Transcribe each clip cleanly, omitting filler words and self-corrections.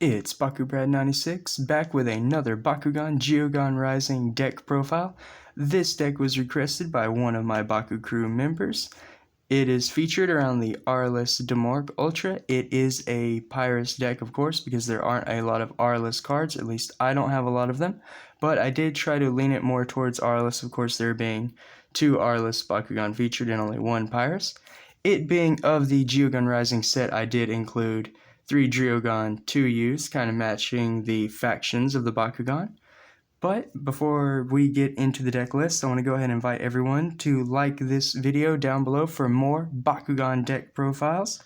It's BakuBrad96 back with another Bakugan Geogan Rising deck profile. This deck was requested by one of my Bakucrew members. It is featured around the Aurelus Demorc Ultra. It is a Pyrus deck, of course, because there aren't a lot of Aurelus cards. At least I don't have a lot of them. But I did try to lean it more towards Aurelus, of course, there being two Aurelus Bakugan featured and only one Pyrus. It being of the Geogan Rising set, I did include 3 Geogan 2Us, kind of matching the factions of the Bakugan. But before we get into the deck list, I want to go ahead and invite everyone to like this video down below for more Bakugan deck profiles.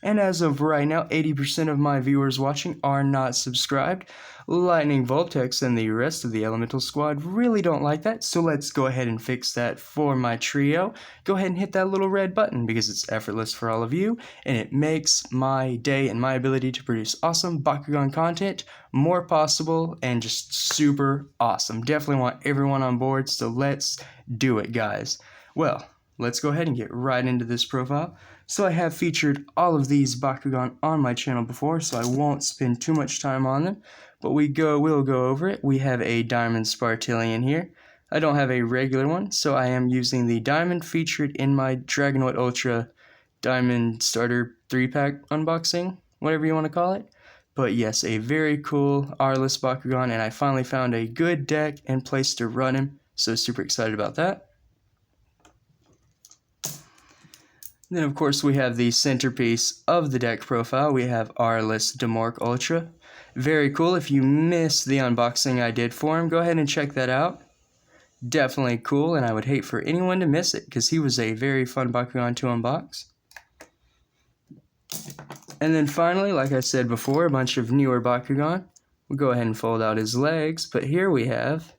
And as of right now, 80% of my viewers watching are not subscribed. Lightning Voltex and the rest of the Elemental Squad really don't like that, so let's go ahead and fix that for my trio. Go ahead and hit that little red button because it's effortless for all of you, and it makes my day and my ability to produce awesome Bakugan content more possible and just super awesome. Definitely want everyone on board, so let's do it, guys. Well, let's go ahead and get right into this profile. So I have featured all of these Bakugan on my channel before, so I won't spend too much time on them, but we'll go over it. We have a Diamond Spartillion here. I don't have a regular one, so I am using the Diamond featured in my Dragonoid Ultra Diamond Starter 3-pack unboxing, whatever you want to call it. But yes, a very cool Aurelus Bakugan, and I finally found a good deck and place to run him, so super excited about that. Then, of course, we have the centerpiece of the deck profile. We have Aurelus Demorc Ultra. Very cool. If you missed the unboxing I did for him, go ahead and check that out. Definitely cool, and I would hate for anyone to miss it, because he was a very fun Bakugan to unbox. And then finally, like I said before, a bunch of newer Bakugan. We'll go ahead and fold out his legs, but here we have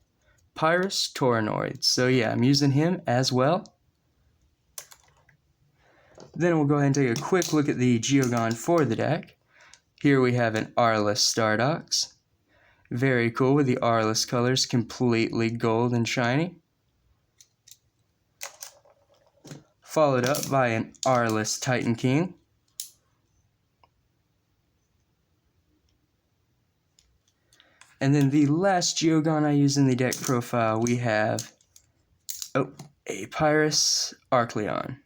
Pyrus Toronoid. So yeah, I'm using him as well. Then we'll go ahead and take a quick look at the Geogan for the deck. Here we have an Aurelus Stardox. Very cool with the Aurelus colors completely gold and shiny. Followed up by an Aurelus Titan King. And then the last Geogan I use in the deck profile, we have a Pyrus Arcleon.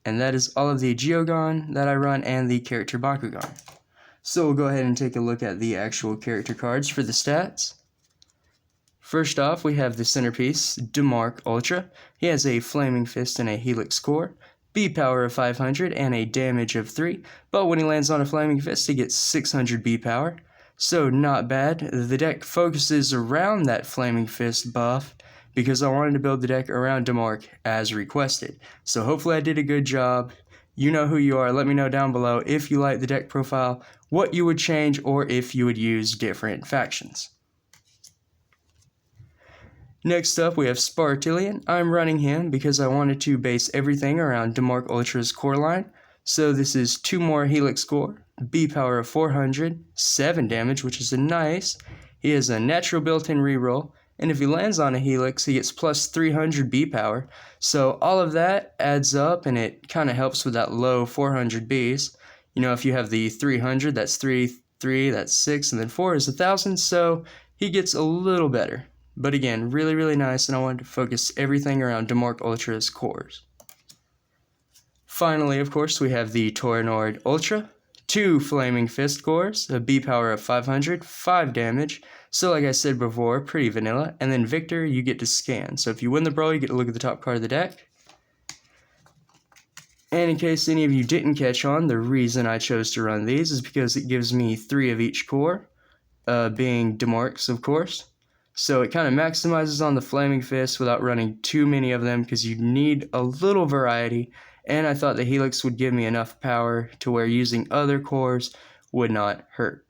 And that is all of the Geogan that I run and the character Bakugan. So we'll go ahead and take a look at the actual character cards for the stats. First off, we have the centerpiece, Demorc Ultra. He has a Flaming Fist and a Helix core, B power of 500 and a damage of 3, but when he lands on a Flaming Fist he gets 600 B power, so not bad. The deck focuses around that Flaming Fist buff, because I wanted to build the deck around Demorc as requested. So hopefully I did a good job. You know who you are. Let me know down below if you like the deck profile, what you would change, or if you would use different factions. Next up, we have Spartillion. I'm running him because I wanted to base everything around Demorc Ultra's core line. So this is 2 more Helix core, B power of 400, 7 damage, which is a nice. He has a natural built-in reroll. And if he lands on a Helix, he gets plus 300 B power. So all of that adds up, and it kind of helps with that low 400 Bs. You know, if you have the 300, that's 3, that's 6, and then 4 is 1,000. So he gets a little better. But again, really, really nice, and I wanted to focus everything around Demorc Ultra's cores. Finally, of course, we have the Toronoid Ultra. 2 Flaming Fist cores, a B power of 500, 5 damage. So like I said before, pretty vanilla. And then Victor, you get to scan. So if you win the brawl, you get to look at the top card of the deck. And in case any of you didn't catch on, the reason I chose to run these is because it gives me 3 of each core, being Demorc's, of course. So it kind of maximizes on the Flaming Fist without running too many of them, because you need a little variety. And I thought the Helix would give me enough power to where using other cores would not hurt.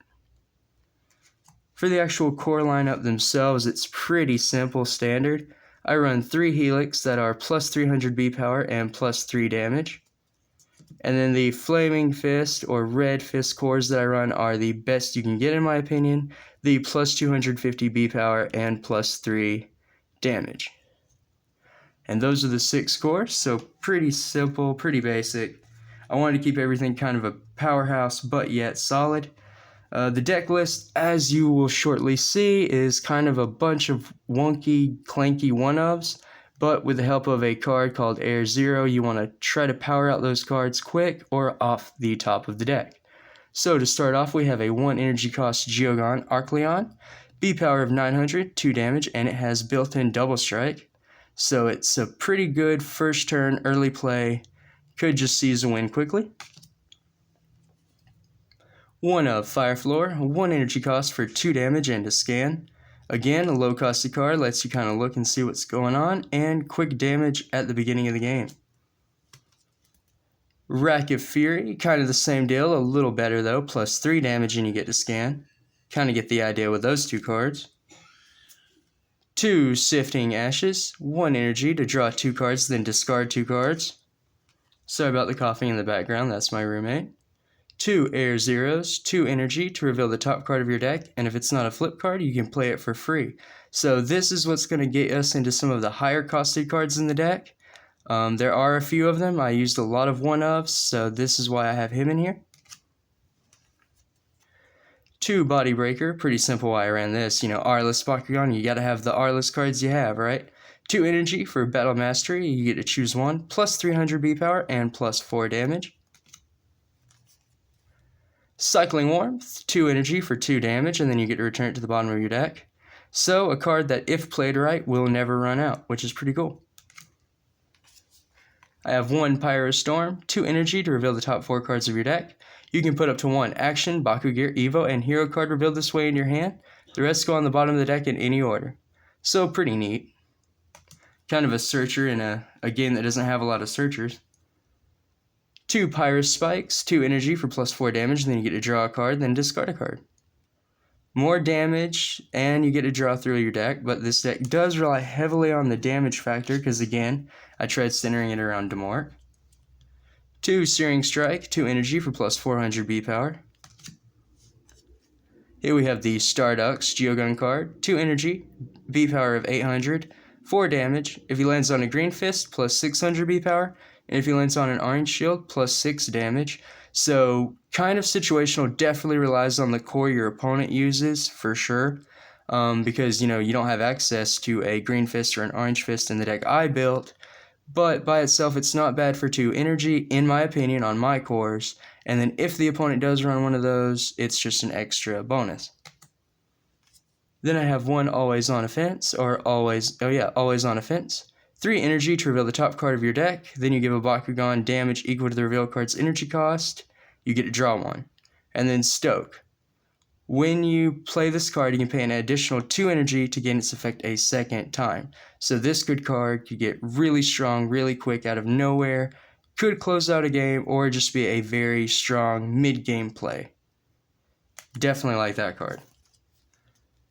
For the actual core lineup themselves, it's pretty simple standard. I run 3 Helix that are plus 300 B power and plus 3 damage. And then the Flaming Fist or Red Fist cores that I run are the best you can get in my opinion. The plus 250 B power and plus 3 damage. And those are the 6 cores, so pretty simple, pretty basic. I wanted to keep everything kind of a powerhouse, but yet solid. The deck list, as you will shortly see, is kind of a bunch of wonky, clanky one-ofs, but with the help of a card called Air Zero, you want to try to power out those cards quick or off the top of the deck. So to start off, we have a 1 energy cost Geogan Arcleon, B power of 900, 2 damage, and it has built-in double strike. So it's a pretty good first turn early play, could just seize a win quickly. 1 of Fire Floor, 1 energy cost for 2 damage and a scan. Again, a low costed card, lets you kind of look and see what's going on, and quick damage at the beginning of the game. Rack of Fury, kind of the same deal, a little better though, plus 3 damage and you get to scan. Kind of get the idea with those two cards. 2 Sifting Ashes, 1 energy to draw 2 cards, then discard 2 cards. Sorry about the coughing in the background, that's my roommate. 2 Air Zeros, 2 energy to reveal the top card of your deck, and if it's not a flip card, you can play it for free. So this is what's going to get us into some of the higher costed cards in the deck. There are a few of them. I used a lot of one-ofs, so this is why I have him in here. 2 Body Breaker, pretty simple why I ran this. You know, Aurelus Bakugan, you gotta have the Aurelus cards you have, right? 2 energy for Battle Mastery, you get to choose one, plus 300 B power and plus 4 damage. Cycling Warmth, 2 energy for 2 damage, and then you get to return it to the bottom of your deck. So, a card that, if played right, will never run out, which is pretty cool. I have 1 Pyrus Storm, 2 energy to reveal the top 4 cards of your deck. You can put up to 1 Action, Bakugan, Evo, and Hero card revealed this way in your hand. The rest go on the bottom of the deck in any order. So, pretty neat. Kind of a searcher in a game that doesn't have a lot of searchers. 2 Pyrus Spikes, 2 energy for plus 4 damage, then you get to draw a card, then discard a card. More damage, and you get to draw through your deck, but this deck does rely heavily on the damage factor, because again, I tried centering it around Demorc. 2 Searing Strike, 2 energy for plus 400 B power. Here we have the Starduck's Geogan card, 2 energy, B power of 800, 4 damage. If he lands on a green fist, plus 600 B power. And if he lands on an orange shield, plus 6 damage. So, kind of situational, definitely relies on the core your opponent uses, for sure. Because, you know, you don't have access to a green fist or an orange fist in the deck I built. But by itself, it's not bad for 2 energy, in my opinion, on my cores. And then if the opponent does run one of those, it's just an extra bonus. Then I have 1 Always on Offense, Always on Offense. 3 energy to reveal the top card of your deck, then you give a Bakugan damage equal to the reveal card's energy cost, you get to draw 1. And then Stoke. When you play this card, you can pay an additional 2 energy to gain its effect a second time. So this good card could get really strong, really quick out of nowhere, could close out a game, or just be a very strong mid-game play. Definitely like that card.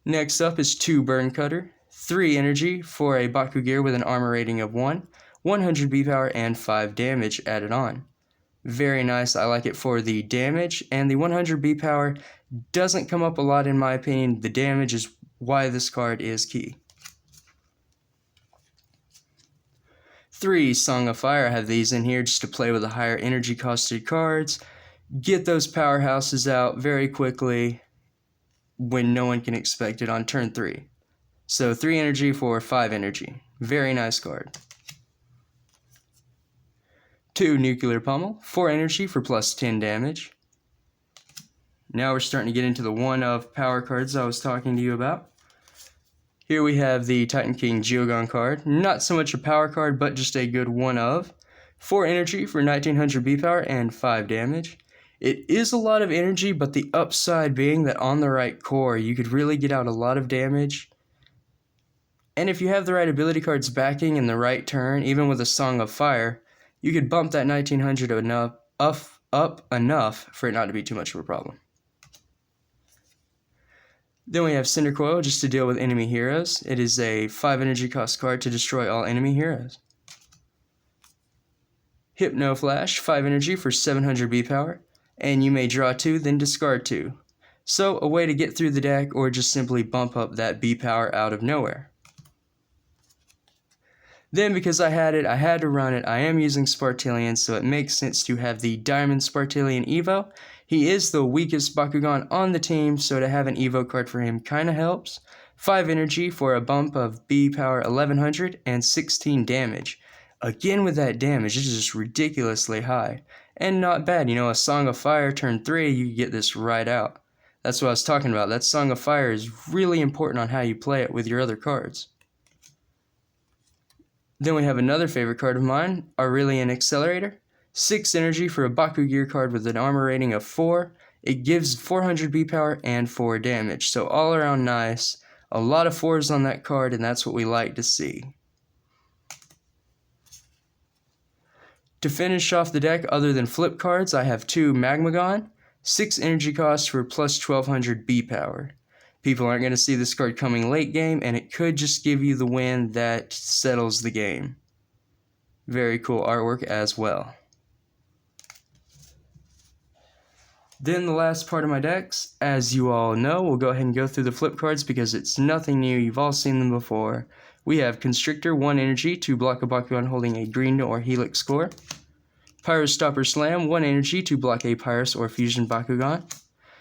Next up is 2 Burn Cutter, 3 energy for a Bakugan with an armor rating of 1, 100 B power, and 5 damage added on. Very nice, I like it for the damage, and the 100 B power doesn't come up a lot in my opinion. The damage is why this card is key. 3 Song of Fire, I have these in here just to play with the higher energy costed cards. Get those powerhouses out very quickly when no one can expect it on turn 3. So 3 energy for 5 energy. Very nice card. 2 Nuclear Pummel, 4 energy for plus 10 damage. Now we're starting to get into the one of power cards I was talking to you about. Here we have the Titan King Geogan card. Not so much a power card, but just a good one of. 4 energy for 1900 B power and 5 damage. It is a lot of energy, but the upside being that on the right core, you could really get out a lot of damage. And if you have the right ability cards backing in the right turn, even with a Song of Fire, you could bump that 1900 up enough for it not to be too much of a problem. Then we have Cinder Coil just to deal with enemy heroes. It is a 5 energy cost card to destroy all enemy heroes. Hypno Flash, 5 energy for 700 B power, and you may draw 2, then discard 2. So a way to get through the deck or just simply bump up that B power out of nowhere. Then, because I had it, I had to run it. I am using Spartalian, so it makes sense to have the Diamond Spartalian Evo. He is the weakest Bakugan on the team, so to have an Evo card for him kinda helps. 5 energy for a bump of B power 1100 and 16 damage. Again with that damage, it's just ridiculously high. And not bad, you know, a Song of Fire turn 3, you can get this right out. That's what I was talking about. That Song of Fire is really important on how you play it with your other cards. Then we have another favorite card of mine, Aurelian Accelerator. 6 energy for a Baku Gear card with an armor rating of 4. It gives 400 B power and 4 damage, so all around nice. A lot of 4s on that card, and that's what we like to see. To finish off the deck, other than flip cards, I have 2 Magmagon, 6 energy cost for plus 1200 B power. People aren't going to see this card coming late game, and it could just give you the win that settles the game. Very cool artwork as well. Then the last part of my decks, as you all know, we'll go ahead and go through the flip cards because it's nothing new, you've all seen them before. We have Constrictor, 1 energy to block a Bakugan holding a green or Helix core. Pyrus Stopper Slam, 1 energy to block a Pyrus or Fusion Bakugan.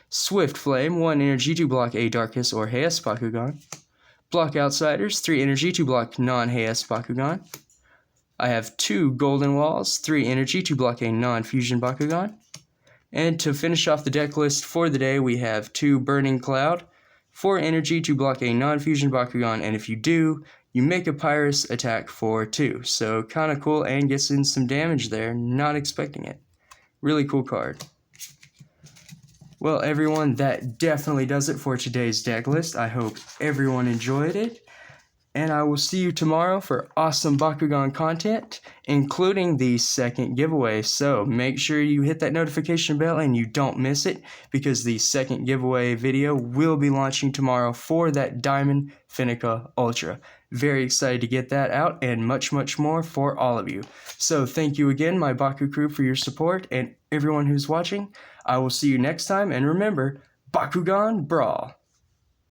Swift Flame, 1 energy to block a Darkus or Heias Bakugan. Block Outsiders, 3 energy to block non-Heias Bakugan. I have 2 Golden Walls, 3 energy to block a non-Fusion Bakugan. And to finish off the deck list for the day, we have 2 Burning Cloud, 4 energy to block a non-Fusion Bakugan, and if you do, you make a Pyrus attack for 2. So kinda cool and gets in some damage there, not expecting it. Really cool card. Well, everyone, that definitely does it for today's deck list. I hope everyone enjoyed it. And I will see you tomorrow for awesome Bakugan content, including the second giveaway. So make sure you hit that notification bell and you don't miss it, because the second giveaway video will be launching tomorrow for that Diamond Finica Ultra. Very excited to get that out and much, much more for all of you. So thank you again, my Bakucrew, for your support, and everyone who's watching. I will see you next time, and remember, Bakugan Brawl!